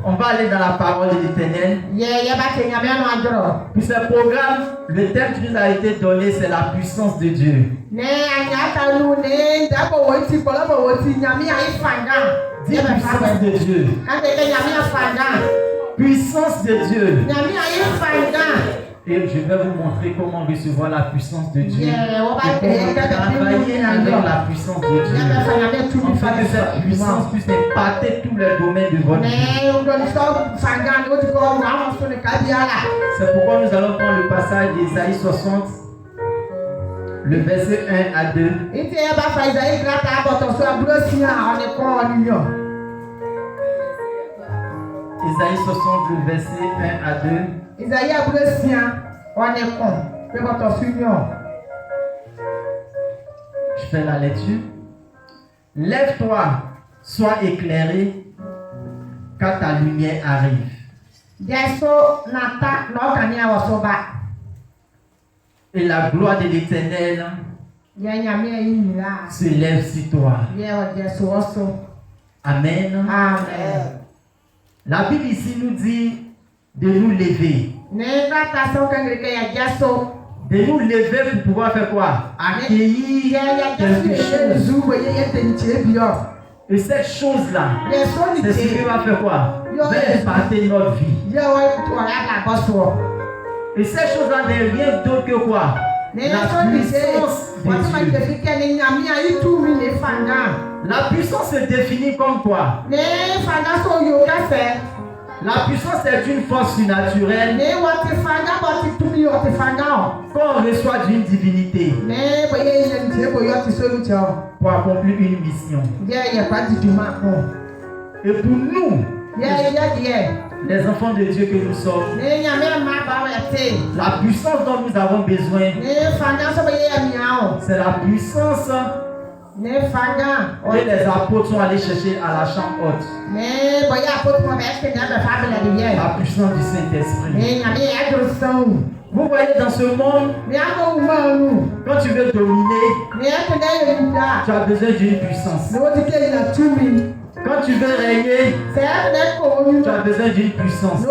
On va aller dans la parole de l'Éternel. Pour ce programme, le thème qui nous a été donné, c'est la puissance de Dieu. Dis puissance de Dieu. Puissance de Dieu. Et je vais vous montrer comment recevoir la puissance de Dieu. Et comment travailler avec la puissance de Dieu. Afin que cette puissance puisse impacter tous les domaines de votre vie. C'est pourquoi nous allons prendre le passage d'Ésaïe 60, le verset 1 à 2. Ésaïe 60, le verset 1 à 2. Isaïe on est con. Je fais la lecture. Lève-toi, sois éclairé, car ta lumière arrive. Et la gloire de l'Éternel se lève sur toi. Amen. Amen. La Bible ici nous dit de nous lever. De nous lever pour pouvoir faire quoi? Accueillir quelque chose. Et cette chose-là, c'est ce qui va faire quoi? Va impacter notre vie. Et cette chose-là n'est rien d'autre que quoi? La puissance de Dieu. La puissance se définit comme quoi? La puissance est une force surnaturelle qu'on reçoit d'une divinité pour accomplir une mission. Et pour nous, les enfants de Dieu que nous sommes, la puissance dont nous avons besoin, c'est la puissance et les apôtres sont allés chercher à la chambre haute. La puissance du Saint-Esprit. Vous voyez dans ce monde, quand tu veux dominer, tu as besoin d'une puissance. Quand tu veux régner, tu as besoin d'une puissance.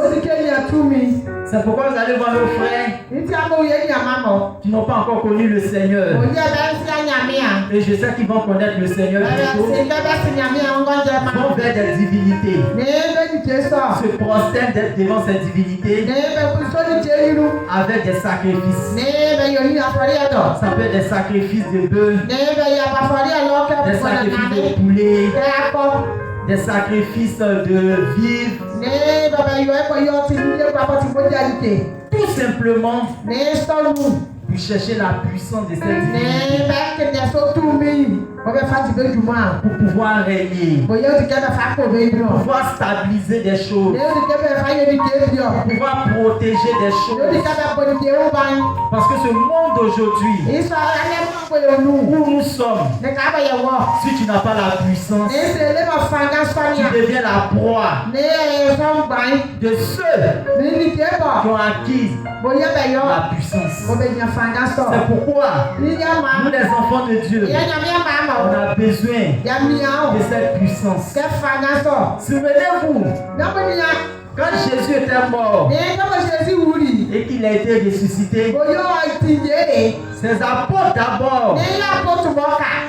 C'est pourquoi vous allez voir nos frères qui n'ont pas encore connu le Seigneur. Et je sais qu'ils vont connaître le Seigneur bientôt. Ils vont vers des divinités. Se prosternent devant ces divinités avec des sacrifices. Ça peut être des sacrifices de bœuf, des sacrifices de poulet, des sacrifices de vivres. Tout simplement pour chercher la puissance de cette divinité. Pour pouvoir régner, pour pouvoir stabiliser des choses, pour pouvoir protéger des choses. Parce que ce monde d'aujourd'hui, où nous sommes, si tu n'as pas la puissance, tu deviens la proie de ceux qui ont acquis la puissance. C'est pourquoi nous, les enfants de Dieu, on a besoin de cette puissance. Souvenez-vous, quand Jésus était mort et qu'il a été ressuscité, ses apôtres d'abord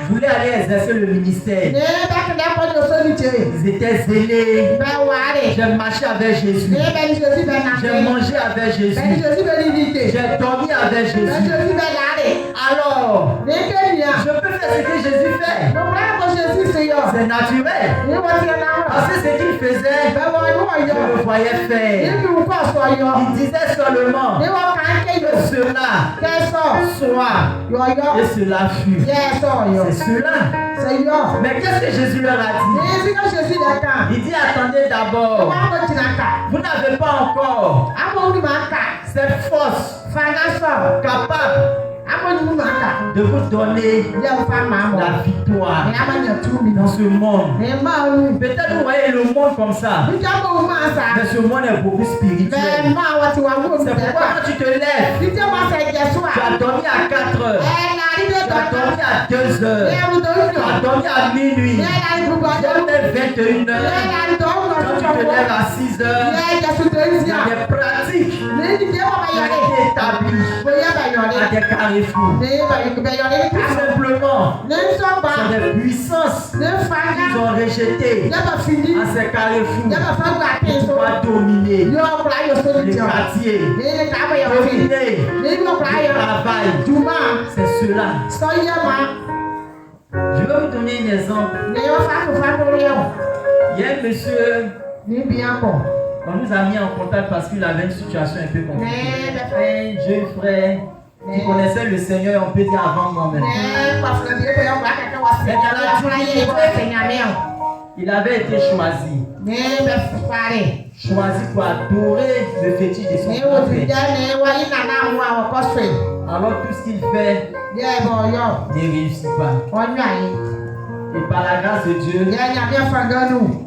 voulaient aller exercer le ministère. Ils étaient zélés. J'ai marché avec Jésus. J'ai mangé avec Jésus. J'ai dormi avec Jésus. Alors, je peux faire ce que Jésus fait. C'est naturel. Parce que ce qu'il faisait, je le voyais faire. Il disait seulement que cela soit et cela fut. C'est cela. Mais qu'est-ce que Jésus leur a dit? Il dit attendez d'abord. Vous n'avez pas encore cette force capable de vous donner la victoire dans ce monde. Peut-être vous voyez le monde comme ça, mais ce monde est beaucoup spirituel. C'est pourquoi quand tu te lèves, tu as dormi à 4 heures, tu as dormi à 2 heures, tu as dormi à minuit, tu as dormi à 21 heures, quand tu te lèves à 6 heures, il y a des pratiques qui ont été établies à des carrefours. Tout simplement, c'est des puissances qu'ils ont rejetées à ces carrefours pour pouvoir dominer les quartiers, dominer le travail. C'est cela. Je vais vous donner un exemple. Il y a un monsieur, on nous a mis en contact parce qu'il avait une situation un peu compliquée. Un jeune frère qui connaissait le Seigneur, on peut dire avant moi-même. Il avait été choisi. Choisi pour adorer le fétiche de son père. Alors tout ce qu'il fait ne réussit pas. Et par la grâce de Dieu,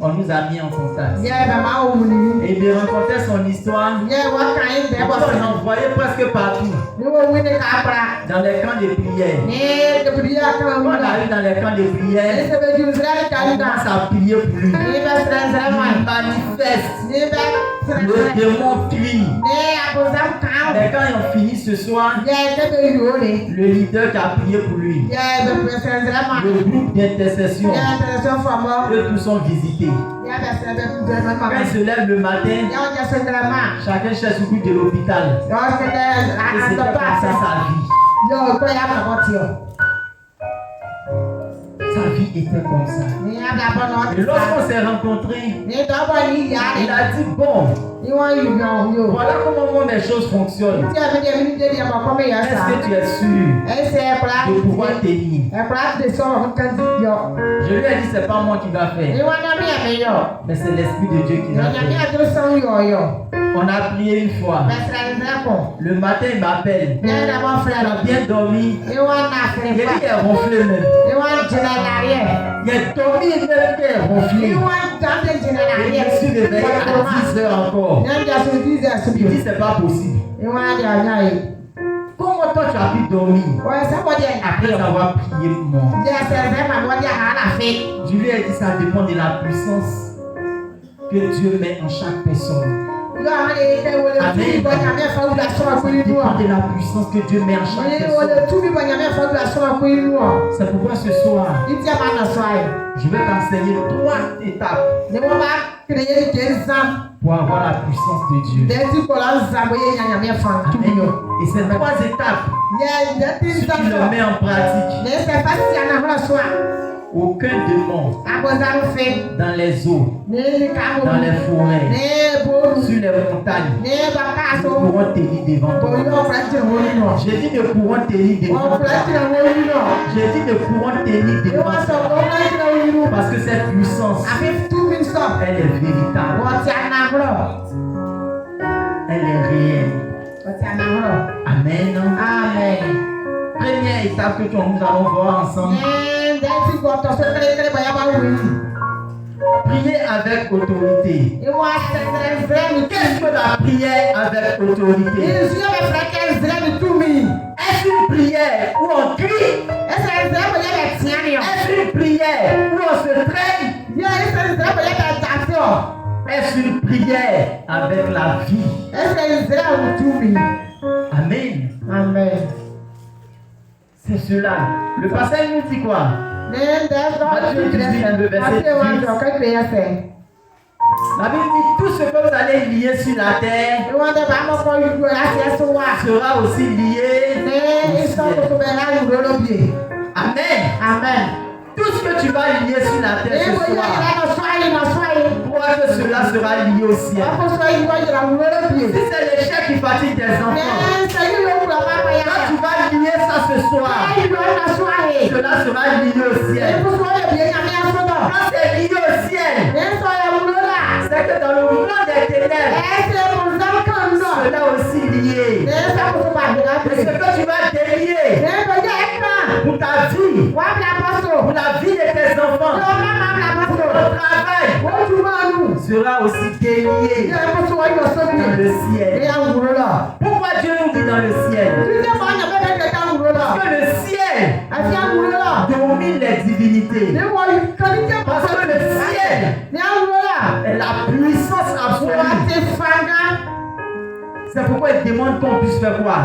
on nous a mis en contact. Et il me racontait son histoire. On l'envoyait presque partout. Dans les camps de prière. On arrive dans les camps de prière. On commence à prier pour lui. Il manifeste. Le démon crie. Mais quand ils ont fini ce soir, le leader qui a prié pour lui, le groupe d'intercession, eux tous sont visités. Quand ils se lèvent le matin, chacun cherche le bout de l'hôpital. Et c'est comme ça sa vie. Sa vie était comme ça. Et lorsqu'on s'est rencontrés, il a dit bon, voilà comment mes choses fonctionnent. Est-ce que tu es sûr de pouvoir tenir? Je lui ai dit c'est pas moi qui va faire, mais c'est l'Esprit de Dieu qui va faire. On a prié une fois. Le matin il m'appelle. Tu as bien dormi. Il est ronflé même. Il est dormi et il est ronflé. Et je suis réveillé à 10 heures encore. Il dit c'est pas possible. Comment toi tu as pu dormir après avoir prié pour moi? Je lui ai dit ça dépend de la puissance que Dieu met en chaque personne. Amen. Ça dépend de la puissance que Dieu met en chaque personne. C'est pourquoi ce soir, je vais t'enseigner 3 étapes pour avoir la puissance de Dieu. Amen. Et ces 3 étapes, si tu le mets en pratique, aucun démon dans les eaux, dans les forêts, sur les montagnes ne pourront tenir devant toi. J'ai dit ne pourront tenir devant toi. J'ai dit ne pourront tenir devant toi. Parce que cette puissance, elle est véritable. Elle est réelle. Amen. Première étape que nous allons voir ensemble. Prier avec autorité. Qu'est-ce que la prière avec autorité? Est-ce une prière où on crie? Est-ce une prière où on se traîne? Est-ce une prière avec la vie? Amen. C'est cela. Le passage nous dit quoi? Matthieu 18, le verset 10. La Bible dit tout ce que vous allez lier sur la terre sera aussi lié au ciel. Amen. Tout ce que tu vas lier sur la terre ce soir, crois que cela sera lié au ciel. Si c'est l'échec qui fatigue tes enfants, quand tu vas lier ça ce soir, cela sera lié au ciel. Quand c'est lié au ciel, c'est que dans le monde des ténèbres, cela aussi lié. Et ce que tu vas délier travail sera aussi délié dans le ciel. Pourquoi Dieu nous dit dans le ciel? Parce que le ciel domine les divinités. Parce que le ciel est la puissance absolue. C'est pourquoi il demande qu'on puisse faire quoi?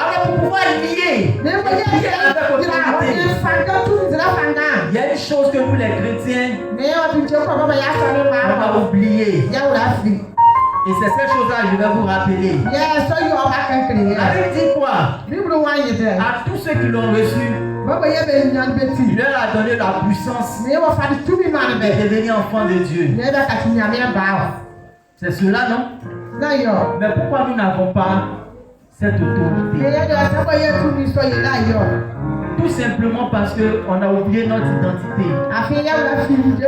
Alors pour pouvoir lier avec autorité, il y a une chose que nous les chrétiens, on va oublier. Et c'est cette chose-là que je vais vous rappeler. La Bible dit quoi? À tous ceux qui l'ont reçu, il leur a donné la puissance de devenir enfants de Dieu. C'est cela, non? Mais pourquoi nous n'avons pas cette autorité? Tout simplement parce qu'on a oublié notre identité.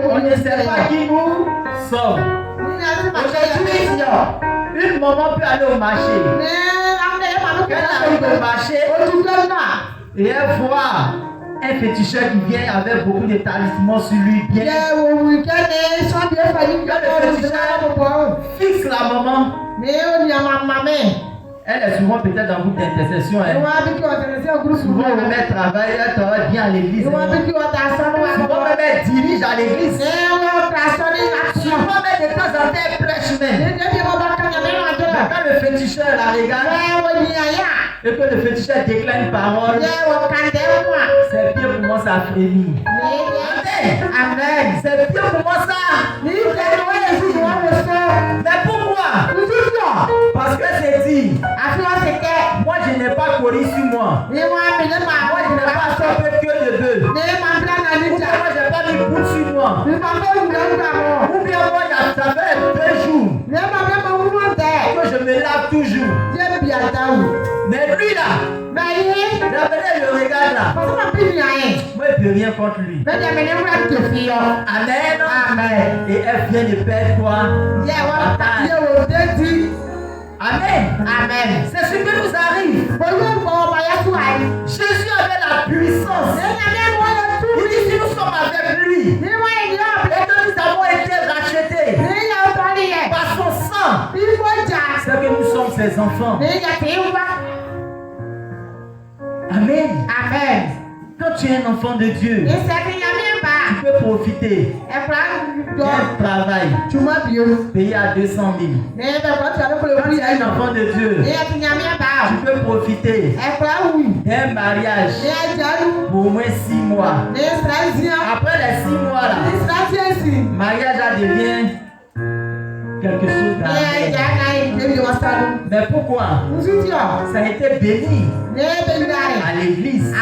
On ne sait pas qui nous sommes. Aujourd'hui, une maman peut aller au marché. Quand elle arrive au marché, et elle voit un féticheur qui vient avec beaucoup de talismans sur lui. Bien. Quand le féticheur fixe la maman, elle est souvent peut-être dans le groupe d'intercession. Souvent, même elle travaille, elle travaille bien à l'église. Souvent, même elle dirige à l'église. Souvent, même de temps en temps, elle prêche même. Quand le féticheur la regarde, et que le féticheur déclare une parole, ses pieds commencent à frémir. Amen. Ses pieds commencent à mais pourquoi? Parce que c'est dit. Moi je n'ai pas couru sur moi. Moi je n'ai pas sorti que de bœuf. Ou bien moi je n'ai pas mis bout sur moi. Ou bien moi ça fait 2 jours que je me lave toujours. Mais lui là, regardez le regard là. Moi je ne peux rien contre lui. Amen. Amen. Et elle vient de perdre quoi? Amen. Amen. C'est ce qui nous arrive. Jésus avait la puissance. Il dit si nous sommes avec lui, et que nous avons été rachetés par son sang, c'est que nous sommes ses enfants. Amen. Amen. Quand tu es un enfant de Dieu, tu peux profiter d'un travail payé à 200 000. Quand tu es un enfant de Dieu, tu peux profiter d'un mariage pour au moins 6 mois. Après les 6 mois là, le mariage devient quelque chose d'agréable. Mais pourquoi? Ça a été béni à l'église.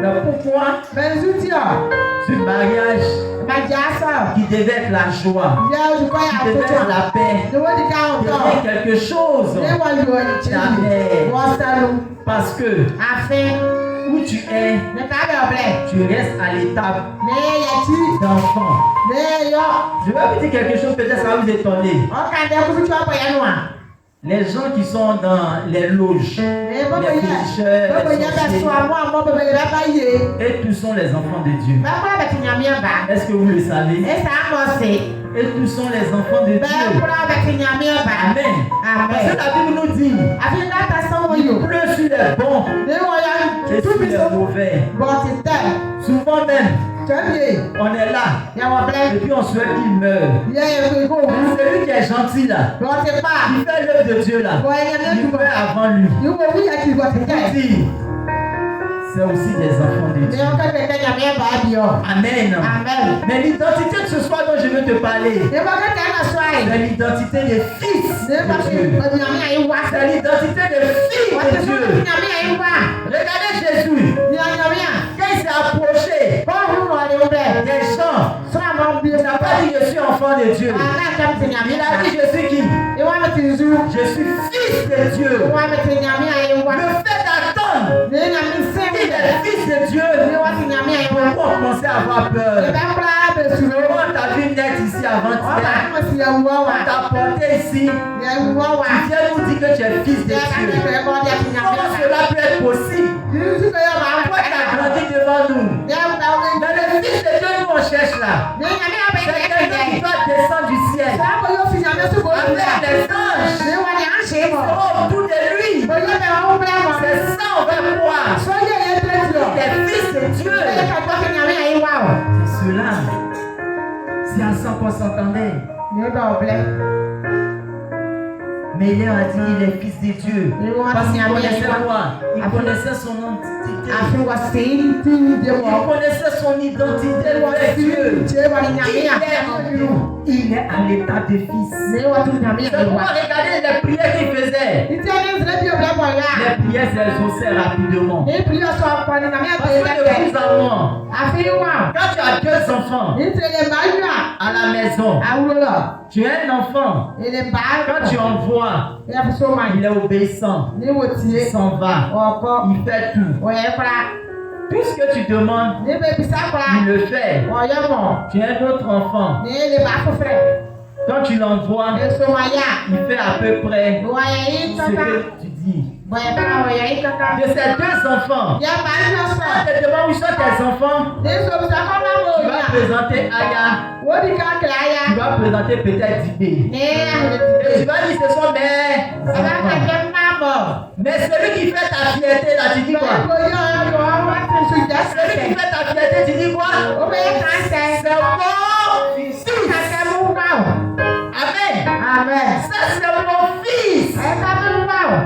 Mais pourquoi ce mariage qui devait être la joie, qui devait être la paix, devient quelque chose d'agréable? Parce que où tu es, tu restes à l'étape d'enfant. Je vais vous dire quelque chose, peut-être ça va vous étonner. Les gens qui sont dans les loges, les féticheurs, les sorciers, et tous sont les enfants de Dieu. Est-ce que vous le savez? Et tous sont les enfants de Dieu. Amen. Parce que la Bible nous dit, il pleut sur les bons et sur les mauvais. Souvent même, on est là et puis on souhaite qu'il meure. Celui qui est gentil là, qui fait l'œuvre de Dieu là, il meurt avant lui. C'est aussi des enfants de Dieu. Amen. Mais l'identité de ce soir dont je veux te parler, c'est l'identité des fils de Dieu. C'est l'identité des filles de Dieu. Regardez Jésus. Quand il s'est approché des gens, il n'a pas dit je suis enfant de Dieu. Il a dit je suis qui? Je suis fils de Dieu. Le fait d'attendre qu'il est fils de Dieu, pourquoi on commençait à avoir peur? Comment t'as vu naître ici avant-hier? On t'a porté ici. Tu viens nous dire que tu es fils de Dieu. Comment cela peut être possible? Pourquoi tu as grandi devant nous? on cherche là, Ne nyame abɛyɛ c'est quelqu'un qui ɛyɛ. doit descendre du ciel. Saa bɔ yɛ fi nyame so bɔ Avec wura. les anges Ne wa ne ahyɛ mɔ. autour de lui. Bɔ yɛ bɛ wɔn bɛ mɔ. C'est ça on va croire. Sɔyɛ yɛ tɛ ti o. Les fils de Dieu. Bɛ yɛ ka gbɔ fi nyame ayi wa o. C'est cela. C'est à ça qu'on s'entendait. Ne bɛ o bilɛ. Mais il a dit il est fils de Dieu. Parce qu'il connaissait quoi? Il connaissait son identité. Afi wa seyi ti de Il mɔ. connaissait son identité avec Dieu. Jɛ wa ni nyame Il est à l'état de fils. Ne wa tu nyame C'est ayi pourquoi wa. regardez les prières qu'il faisait. Iti ɛni nsɛlɛ bi o bilɛ bɔ ya. Les prières s'exauçaient rapidement. Ne pili ɔsɔ ɔkɔ ni nyame Parce ayi que lɛ de fɛ. vous en moi, Afi wa. quand tu as deux enfants Iti le ba yua. à la maison, Awuro lɔ. tu as un enfant, Ele ba. quand tu envoies, Yɛ fi so ma il yi. est obéissant, Ne wo il tie. s'en va, Ɔkɔ. il fait tout. Ɔyɛ kora. Tout ce que tu demandes, Ne bɛ bisa kora. il le fait. Ɔyɛ mɔ. Tu as un autre enfant, Ne le ba fofrɛ. quand tu l'envoies, Ne so ma ya. il fait à peu près Ɔyɛ yi ce kaka. que tu dis. Ɔyɛ kaka ɔyɛ yi kaka. De ces deux enfants, Yɛ ba yɔ quand sɔ. tu te demandes où sont tes enfants, Ne so bisa kɔ ma mo tu vas ya. présenter Aya, O di ka kila tu ya. vas présenter peut-être Dibé. Ne ahele Et ti. tu vas dire ce sont mes Ɔba ka enfants. kɛ ma mɔ. Mais celui qui fait ta fierté là, tu dis Bɛyɛ quoi? ko yɔ yɔ wa ti su jɛ Celui qui sɛsɛ. fait ta fierté, tu dis quoi? O bɛ yɛ kan sɛ. C'est mon fils. Ka kɛ mu wa o. Amen. Amen. Ça c'est mon fils. Ɛ ka mu wa o.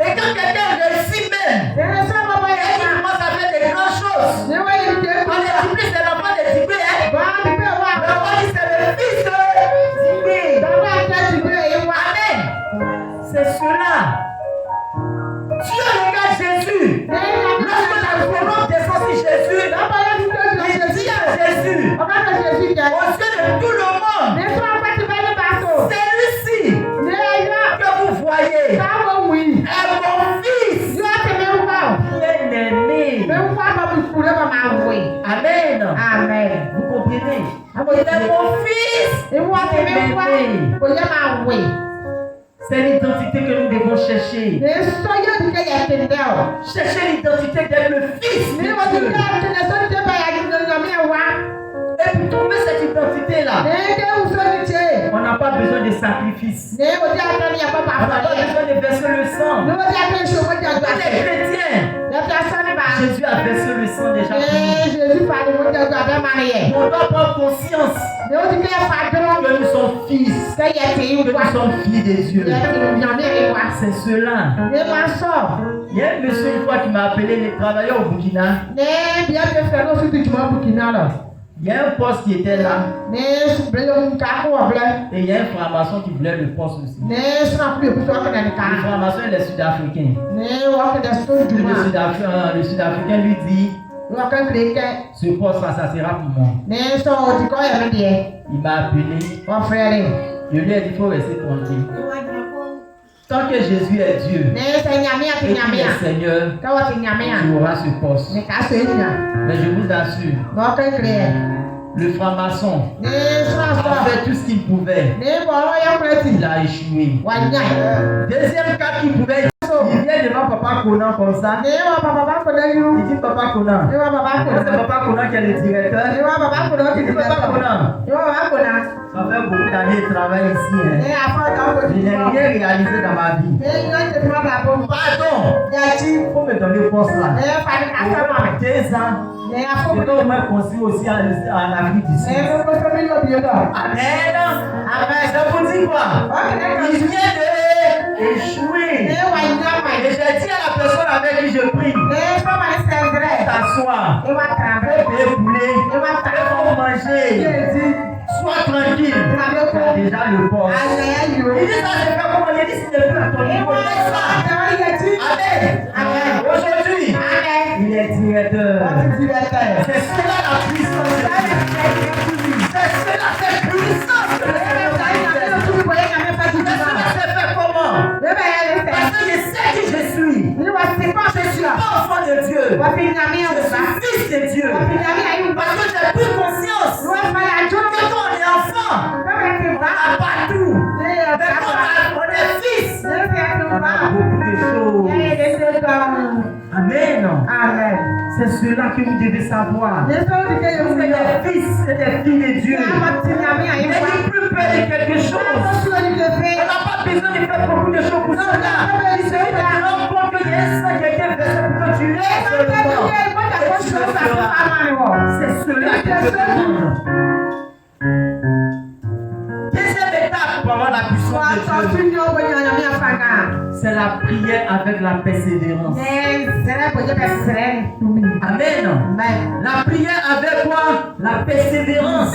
Et quand quelqu'un réussit même, Ne so ma bɔ et yɛ qu'il ka. commence à faire des grandes choses, Ne wa yi te on ku est ya. Dibé, c'est l'enfant de Dibé, hein? Ba ti bɛ wa. Mais on dit c'est le fils de Dibé. Dɔwɔ ɛtɛ ti bɛ yi wa. Amen. C'est cela. Dieu regarde Jésus. Ne yɛ Lorsque la colombe descend sur Jésus, Dɔwɔ yɛ ti te il tu dit à Jésus, Ɔba ka Jésus jɛ. aux yeux de tout le monde, Ne so ɔba ti bɛ ne ba so. celui-ci Ne yɔ. que vous voyez Saa wo wui. est mon fils Yɔ ti mi wa o. bien-aimé. Mi wa ba mi kure ba ma wui. Amen. Amen. Vous comprenez? Abo Il ti est mon fils. Iwa ti mi wa. O yɛ ma wui. C'est l'identité que nous devons chercher. Ne so yɛ ti kɛ yɛ ti dɛ o. Chercher l'identité d'être le fils de Ne wa ti Dieu. kɛ ti ne so ti bɛ yɛ ti ne nyame wa. Et pour trouver cette identité-là, Ne ke wuso ni tse. on n'a pas besoin de sacrifice. Ne o ti a tɛ ni yɛ ba On n'a pas fa yɛ. besoin de verser le sang. Ne o ti a tɛ so mo jɛ Tous gba les se. chrétiens, Yɛ ti a sɔ ni ba. Jésus a versé le sang déjà. Ne Jésus fa ni mo jɛ gba bɛ ma ni yɛ. On doit prendre conscience Ne o ti kɛ fa dɔrɔn. que nous sommes fils, Kɛ yɛ ti que wa. nous sommes filles de Dieu. Yɛ ti nyame yi wa. C'est cela. Ne ma sɔ. Il y a un monsieur une fois qui m'a appelé les travailleurs au Burkina. Ne biya tɛ fɛ n'o su ti juma Burkina la. Il y a un poste qui était là Ne bɛlɛ mun ka ko wa filɛ. et il y a un franc-maçon qui voulait le poste aussi. Ne sina kuli kutu wa kana ni Le kan. franc-maçon il est sud-africain. Ne wa kana so Et juma. le Sud-Africain lui dit, Wa ka kile kɛ. ce poste-là, ça sera pour moi. Ne sɔ o ti kɔ yɛrɛ deɛ. Il m'a appelé. Wa frère. Je lui ai dit, il faut rester tranquille. Tant que Jésus est Dieu Ne sɛ nyame a et ti qu'il nyame est a. Seigneur, Ka wa ti nyame a. tu auras ce poste. Ne ka so enya. Mais je vous assure, Wa ka kile. le franc-maçon Ne sina a sɔ. fait tout ce qu'il pouvait. Ne bɔlɔ yɛ kure ti. Il a échoué. Wa nya. Deuxième cas qu'il pouvait, il vient devant Papa Conan comme ça. Ne wa papa ba ko da yu. Il dit Papa Conan. Ne wa papa ko C'est da. Papa Conan qui est le directeur. Ne wa papa ko da Il ti dit Papa di. Conan, Ne wa papa ko da. ça fait beaucoup d'années de travail ici. Ne Hein. a fɔ ka ko Je ti n'ai bɔ. rien réalisé dans ma vie. Ne ɲɔ tɛ kuma ba bɔ. Pardon, Yati. il faut me donner le poste là. Ne fa ni ka sɔ ma. 2 ans, Ne a fɔ je ko. dois au moins construire aussi en Afrique d'ici. Ne ko ko mi yo bi yo. Amen. Amen. Ça vous dit quoi? Wa kana ka. Il vient d'échouer. Ne wa nya ma. Et j'ai dit à la personne avec qui je prie, Ne fa ma ni sɛ grɛ. t'asseoir, Ne wa tra fais bɛ. payer poulet, Ne wa tra fais bɛ. pour manger, Yeti. sois tranquille. Tu as déjà le poste. Aya ya yo. Il dit ça, c'est pas comment il dit, c'est plus à ton Ne niveau. wa Laisse ça. Yeti. Amen. Amen. Aujourd'hui, Amen. il est directeur. Wa ti directeur. C'est cela la puissance de Dieu. C'est cela cette puissance que le Seigneur a fait. Mais cela s'est fait comment? Parce que je sais qui je suis. Je suis pas enfant de Dieu. Je suis fils de Dieu. Parce que j'ai pris conscience que quand on est enfant, on n'a pas tout. Mais quand on est fils, on a beaucoup de choses. Amen. Amen. C'est cela que vous devez savoir. Ne so des fils et des filles de Dieu. N'ayez plus peur de quelque chose. On n'a pas besoin de faire beaucoup de choses pour cela. Il suffit de te rendre compte qu'il y a un sang qui a été versé pour que tu l'aies seulement. Et tu le feras. C'est cela que je te demande. Deuxième étape pour avoir la puissance de Dieu, c'est la prière avec la persévérance. Amen. La prière avec quoi? La persévérance.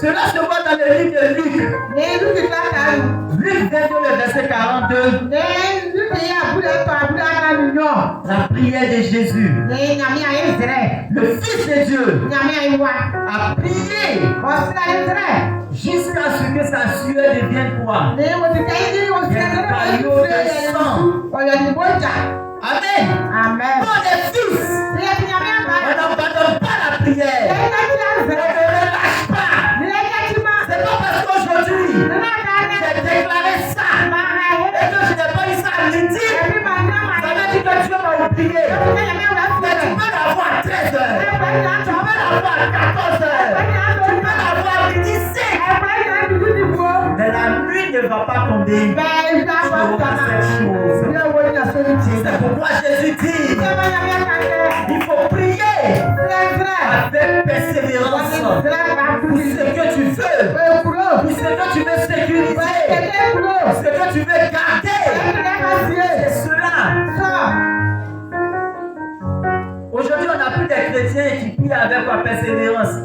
Cela se voit dans le livre de Luc. Luc 22, le verset 42. La prière de Jésus, le Fils de Dieu, a prié jusqu'à ce que sa sueur devienne quoi? Amen. Pour les fils, on n'abandonne pas la prière. On ne relâche pas. C'est pas parce qu'aujourd'hui, j'ai déclaré ça et que je n'ai pas eu ça à l'intime. Ça veut dire que Dieu m'a oublié. Mais tu peux l'avoir à 13 heures. Tu peux l'avoir à 14 heures. Tu peux l'avoir à 17. Mais la nuit ne va pas tomber. C'est pourquoi Jésus dit, il faut prier avec persévérance pour ce que tu veux, pour ce que tu veux sécuriser, pour ce que tu veux garder. C'est cela. Aujourd'hui, on n'a plus des chrétiens qui prient avec la persévérance.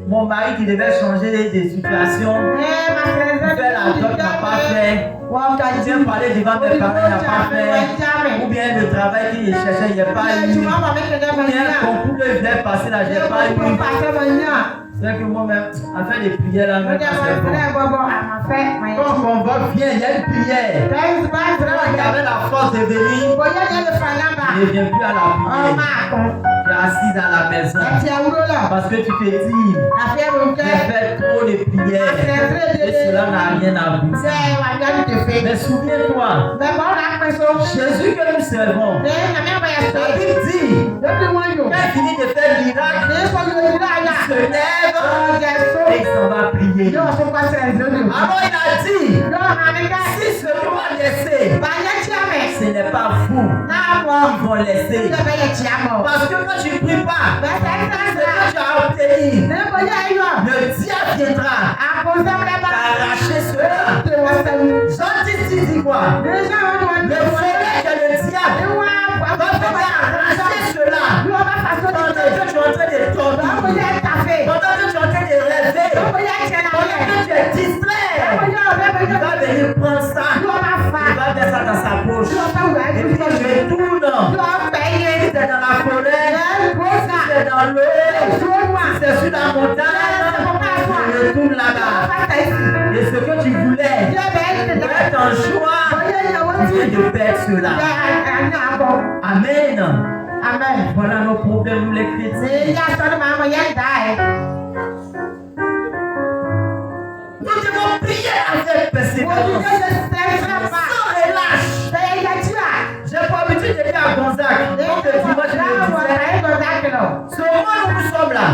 Mon mari qui devait changer de situation, faire la job n'a pas fait. Bien parler devant mes parents n'a pas fait. Ou bien le travail qu'il cherchait, il n'a pas eu. Ou bien le concours qu'il devait passer là, je n'ai pas eu. C'est que moi-même, à faire des prières là, même quand on va bien, il y a une prière. Quand il y avait la force de venir, je ne viens plus à la prière. Tu es assise à la maison. Parce que tu te dis, j'ai fait trop de prières. Et cela n'a rien à voir. Mais souviens-toi, Jésus que nous servons, la Bible dit, quand il finit de faire miracle, il se lève et il s'en va prier. Alors il a dit, si ce qu'on va laisser, ce n'est pas vous, ils vont laisser. Parce que quand tu ne pries pas, ce que tu as obtenu, le diable viendra t'arracher cela. Jean 10 dit quoi? Le soleil que le diable va venir arracher cela. Pendant que tu es en train de dormir, pendant que tu es en train de rêver, pendant que tu es distrait, il va venir prendre ça, il va mettre ça dans sa poche. Et puis je tourne. Si c'est dans la forêt, si c'est dans l'eau, si c'est sur la montagne, je retourne là-bas. Et ce que tu voulais, pour être en joie, tu viens de perdre cela. Amen. Amen. Voilà nos problèmes, nous les chrétiens. Nous devons prier avec persévérance. Sans relâche. J'ai pas l'habitude de dire à Gonzague. Donc le dimanche, je le disais. Ce moment où nous sommes là,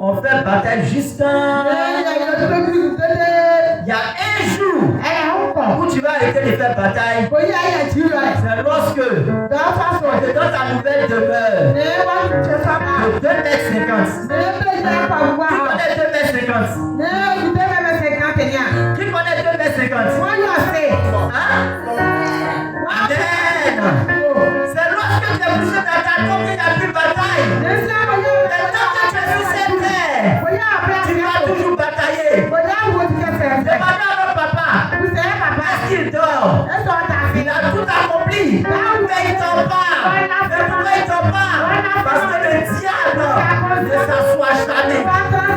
on fait bataille jusqu'à... Il y a un jour où tu vas arrêter de faire bataille. C'est lorsque on te donne ta nouvelle demeure de 2,50 m. Qui connaît 2,50 m? Qui connaît 2,50 m? Amen. C'est lorsque tu es poussé dans ta tombe qu'il n'y a plus de bataille. Mais tant que tu es sur cette terre, tu vas toujours batailler. Demandez à notre papa, est-ce qu'il dort? Il a tout accompli. Mais il t'en parle. Mais pourquoi il t'en parle? Parce que le diable ne s'assoit jamais.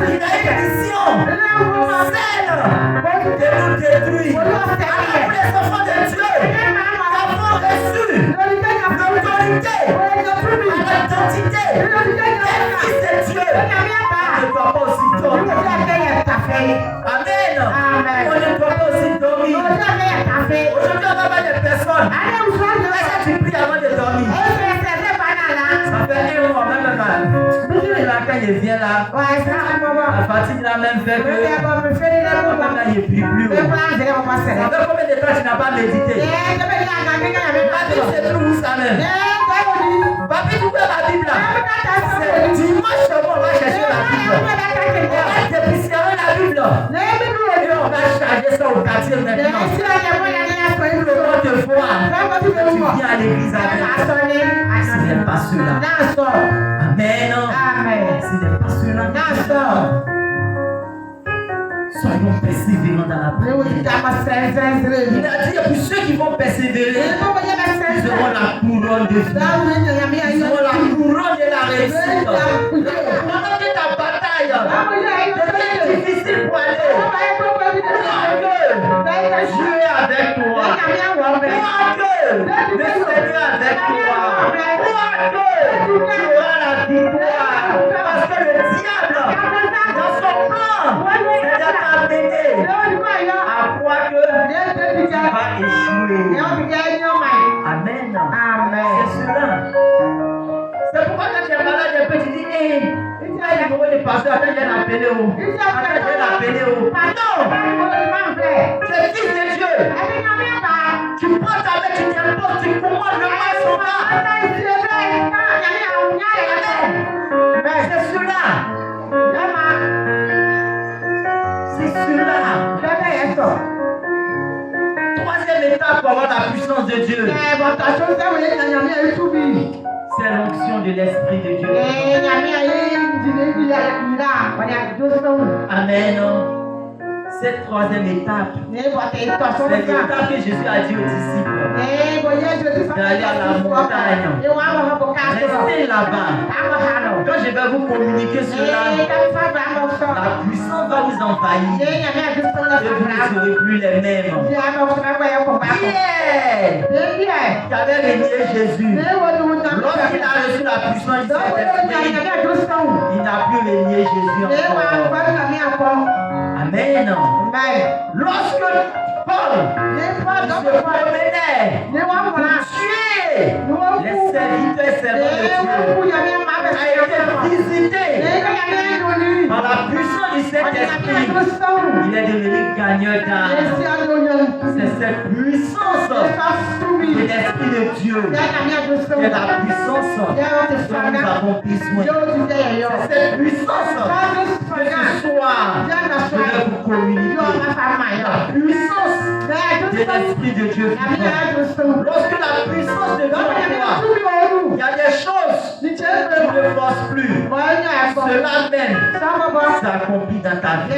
Il a une mission, celle de nous détruire. Alors pour les enfants de Dieu, nous avons reçu l'autorité à l'identité des fils de Dieu. On ne doit pas aussi dormir. Amen. On ne doit pas aussi dormir. Aujourd'hui, on va voir des personnes téléphone. Est-ce que tu pries avant de dormir? Ça fait 1 mois même mal. Là, quand il vient là, la fatigue là même fait que là, il ne prie plus. Ça fait combien de temps tu n'as pas médité? Papi, c'est tout où ça même? Papi, tu veux la Bible là? C'est dimanche seulement, on va chercher la Bible. On va dépoussiérer la Bible. Et on va charger ça au quartier maintenant. Pour le monde te voir. Tu viens à l'église avec. Ce n'est pas cela. Amen. Ce n'est pas cela. Soyons persévérants dans la prière. Il a dit pour ceux qui vont persévérer, ils auront la couronne de vie. Ils auront la couronne de la réussite. Pendant que ta bataille devient difficile pour aller, Dieu est avec toi. Le Seigneur est avec toi. Tu auras la victoire. Parce que le diable, dans son plan, c'est de t'amener à croire que tu vas échouer. Amen. C'est cela. C'est pourquoi quand tu es malade un peu, tu dis, hey, il y a le numéro de pasteur, attends, je vais l'appeler où? Pardon! Tu es fils de Dieu. Tu prends ta main, tu t'imposes, tu commandes le mal son bas. C'est cela. C'est cela. Troisième étape pour avoir la puissance de Dieu. C'est l'onction de l'Esprit de Dieu. Amen. Cette troisième étape, c'est l'étape que Jésus a dit aux disciples d'aller à la montagne. Restez là-bas. Quand je vais vous communiquer cela, la puissance va vous envahir et vous ne serez plus les mêmes. Pierre, qui avait régné Jésus, lorsqu'il a reçu la puissance du Saint-Esprit, il n'a plus régné Jésus encore. Amen. Lorsque Paul se promenait pour tuer les serviteurs et servants de Dieu, a été visité par la puissance du Saint-Esprit. Il est devenu gagneur d'âme. C'est cette puissance de l'Esprit de Dieu qui est la puissance dont nous avons besoin. C'est cette puissance que ce soir je vais vous communiquer. La puissance de l'Esprit de Dieu. Lorsque la puissance de Dieu en toi, il y a des choses que tu ne forces plus. Cela même s'accomplit dans ta vie.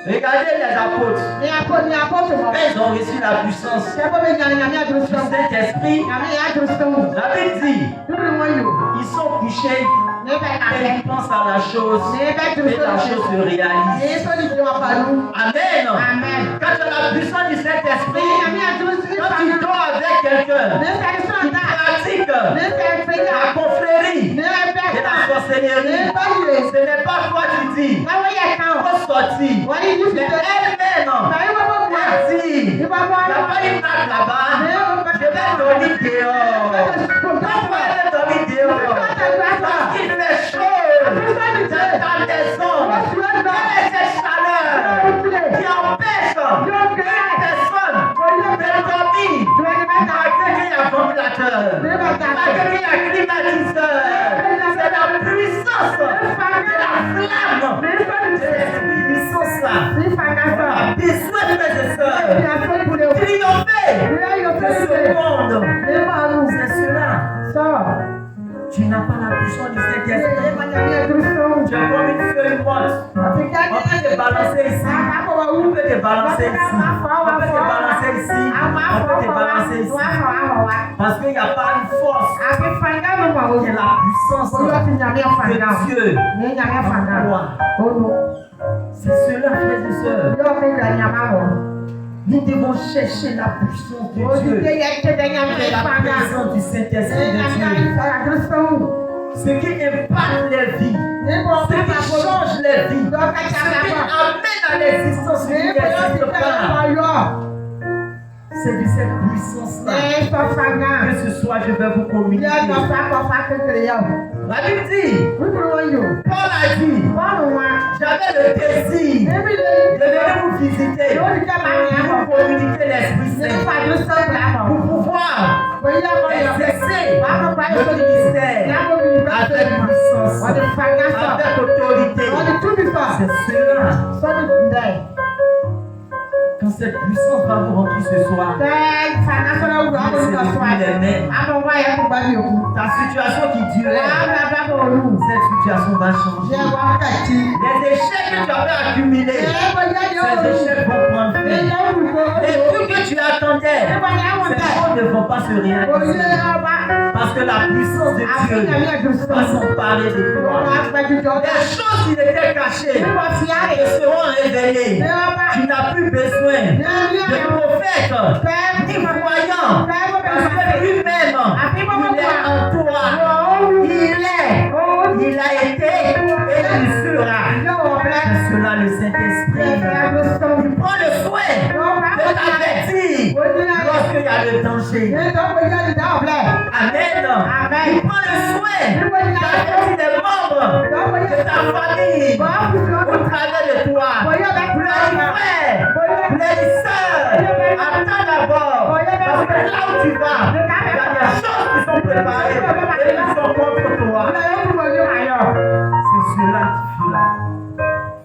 Regardez les apôtres. Ils ont reçu la puissance du Saint-Esprit. La Bible dit, ils sont couchés et ils pensent à la chose et la chose se réalise. Amen. Quand tu as la puissance du Saint-Esprit, quand tu dors avec quelqu'un qui pratique la confrérie de la sorcellerie, ce n'est pas toi qui dis, il faut sortir. Mais elle-même, elle dit, il n'y a pas une nappe là-bas, je vais dormir dehors. Pourquoi elle va dormir dehors? Parce qu'il fait chaud dans ta maison. Quelle est cette chaleur qui empêche une personne de dormir malgré qu'il y a ventilateur, malgré qu'il y a climatiseur? C'est la puissance de la flamme de l'Esprit. Puissance là. On a besoin de mes sœurs pour triompher de ce monde. C'est cela. Tu n'as pas la puissance du Saint-Esprit. Tu es comme une feuille morte. On peut te balancer ici. On peut te balancer ici. On peut te balancer ici. On peut te balancer ici. Parce qu'il n'y a pas une force. Il y a la puissance de Dieu en toi. C'est cela, frères et sœurs. Nous devons chercher la puissance de Dieu. La puissance du Saint-Esprit de Dieu. Ce qui impacte les vies. Ce qui change les vies. Ce qui amène à l'existence qui n'existe pas. C'est de cette puissance-là Ne so fanga. que ce soir je vais vous communiquer. Ya no fa ko fa kekere ya. La Bible dit, Wúdúrú wọn yóò. Paul a dit, Bọ́ọ̀lù wa. j'avais le désir Ebi le. de venir vous visiter, Yóò di ká máa ní de àbọ̀. vous communiquer l'Esprit Ní Saint, fàdú sọ́ọ̀bù àbọ̀. pour pouvoir Bóyá wọ́n yọ. exercer Wàá kọ́ pa le ministère Yàgò mi ní bá avec sọ́ọ̀bù. puissance, Wọ́n ti fanga sọ. avec autorité. Wọ́n ti túbi sọ. C'est cela. Sọ́ọ̀bù ndẹ̀. Quand cette puissance va vous remplir ce soir, Bẹ́ẹ̀ fanga sọ́nà wúlò c'est àbọ̀ nígbà sọ́ depuis àyè. les mains. Àbọ̀ wá yẹ kó bá mi òkú. Ta situation qui durait, Wàá bá bá bọ̀ olú. cette situation va Yẹ changer. wá kàtí. Les échecs que tu avais accumulés, Ẹ bóyá yóò ces olú. échecs vont prendre Ẹ fin. yẹ olùkọ́. Les trucs que tu attendais, Ẹ wá ní àwọn ces tẹ̀. choses ne vont pas se Bóyá réaliser. ọba. Parce que la puissance de Dieu Àfihàn mi ẹ̀dùn va sọ́ọ̀bù. s'emparer de Wọ́n toi. á gbẹ́jọ́ Les dẹ̀. choses qui étaient cachées Bí wọ́n fi àrè. seront révélées. Ní ọba. Tu n'as plus besoin Ní ẹni de àyẹ̀wò. prophètes Fẹ́ẹ́ ni voyants. Fẹ́ẹ́ bọ́ Parce bẹ̀rẹ̀ que lui-même, il est en toi. Il a été et il sera. C'est cela le Saint-Esprit. Il prend le soin de t'avertir lorsqu'il y a le danger. Amen. Il prend le soin d'avertir les membres de ta famille au travers de toi. Plein frères, plein sœurs, attends d'abord. Parce que là où tu vas, il y a des choses qui sont préparées et qui sont contre toi. C'est cela qui fait là.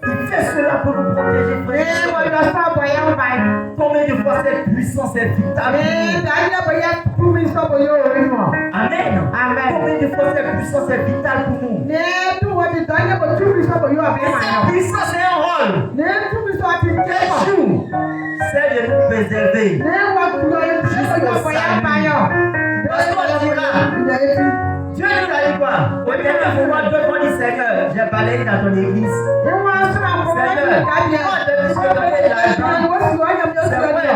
Il fait cela pour nous protéger, frère. Combien de fois cette puissance est vitale? Amen. Combien de fois cette puissance est vitale pour nous? Et cette puissance est un rôle. Quel jour? C'est de nous préserver. Dieu nous a dit quoi? Au dernier moment, Dieu m'a dit, Seigneur, j'ai balayé dans ton église. C'est moi qui ai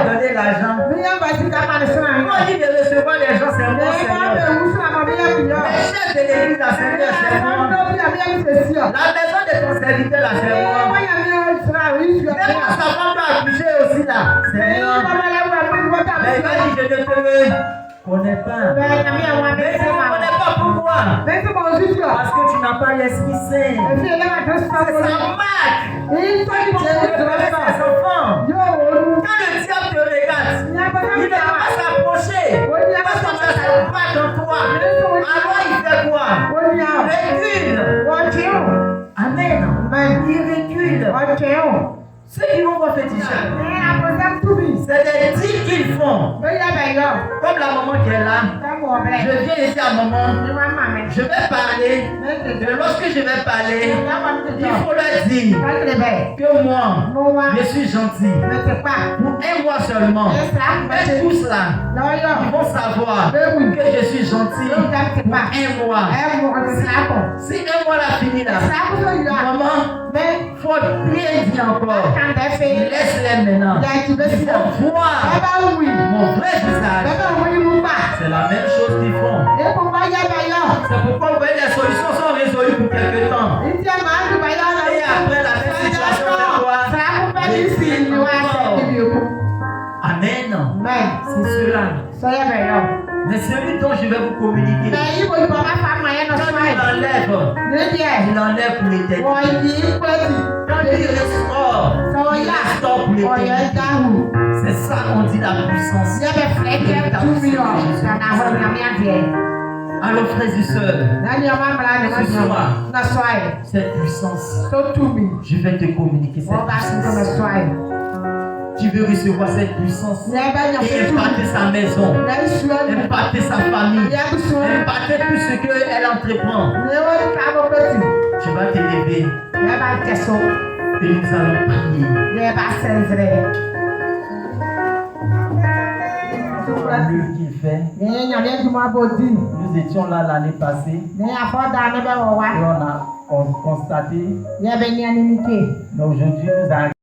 donné l'argent. Moi, dit de recevoir les gens, c'est moi, Seigneur. Les chefs de l'église, là, Seigneur, c'est moi. La maison de ton serviteur, là, c'est moi. Même quand sa femme doit accoucher aussi, là, c'est moi. Mais il m'a dit, je ne te connais pas. Mais je ne connais pas pourquoi. Parce que tu n'as pas l'Esprit Saint. C'est sa marque. Ses enfants. Quand le diable te regarde, il ne peut pas s'approcher. Parce que tu as cette marque en toi. Alors il fait quoi? Il recule. Amen. Il recule. Ceux qui vont voir féticheur, c'est des dits qu'ils font. Comme la maman qui est là. Je viens ici à un moment. Je vais parler. Et lorsque je vais parler, il faut leur dire que moi, je suis gentil. Pour un mois seulement. Mais tous là, ils vont savoir que je suis gentil pour un mois. Si un mois l'a fini là, maman, faut bien dire encore. Laisse-les maintenant. Il faut voir mon vrai visage. C'est la même chose qu'ils font. C'est pourquoi vous voyez les solutions sont résolues pour quelque temps. Et après la même situation, c'est quoi? Amen. C'est cela. Mais celui dont je vais vous communiquer, quand il enlève pour l'éternité. Quand il restaure pour l'éternité. C'est ça qu'on dit la puissance. Alors frères et sœurs, cette puissance, je vais te communiquer cette puissance. Tu veux recevoir cette puissance et impacter sa maison, impacter sa famille, impacter tout ce qu'elle entreprend. Tu vas te lever et nous allons prier. Dieu qu'il fait. Nous étions là l'année passée et on a constaté, mais aujourd'hui nous arrivons.